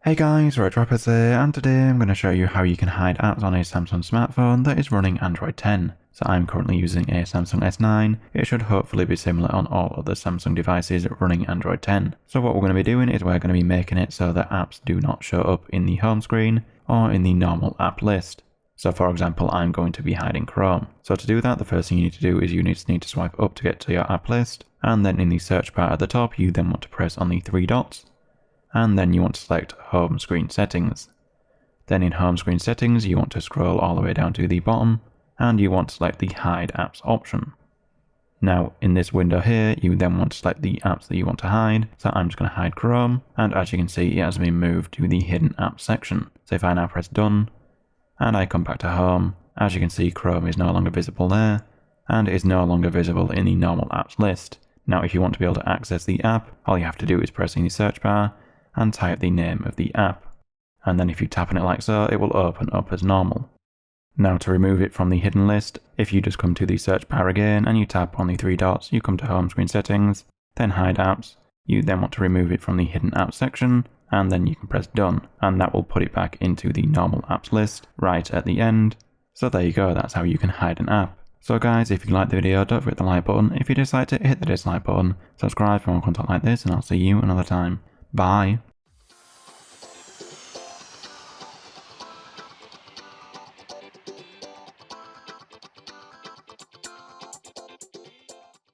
Hey guys, R4GE VipeRzZ here, and today I'm going to show you how you can hide apps on a Samsung smartphone that is running Android 10. So I'm currently using a Samsung S9, it should hopefully be similar on all other Samsung devices running Android 10. So what we're going to be doing is we're going to be making it so that apps do not show up in the home screen or in the normal app list. So for example, I'm going to be hiding Chrome. So to do that, the first thing you need to do is you need to swipe up to get to your app list, and then in the search bar at the top you then want to press on the three dots. And then you want to select Home Screen Settings. Then in Home Screen Settings you want to scroll all the way down to the bottom and you want to select the Hide Apps option. Now in this window here you then want to select the apps that you want to hide, so I'm just going to hide Chrome, and as you can see it has been moved to the Hidden Apps section. So if I now press Done and I come back to Home, as you can see Chrome is no longer visible there and is no longer visible in the normal apps list. Now if you want to be able to access the app, all you have to do is press in the search bar and type the name of the app, and then if you tap on it like so, it will open up as normal. Now to remove it from the hidden list, if you just come to the search bar again and you tap on the three dots, you come to Home Screen Settings, then Hide Apps, you then want to remove it from the Hidden Apps section, and then you can press Done, and that will put it back into the normal apps list right at the end. So there you go, that's how you can hide an app. So guys, if you liked the video, don't forget the like button. If you disliked it, hit the dislike button. Subscribe for more content like this, and I'll see you another time. Bye.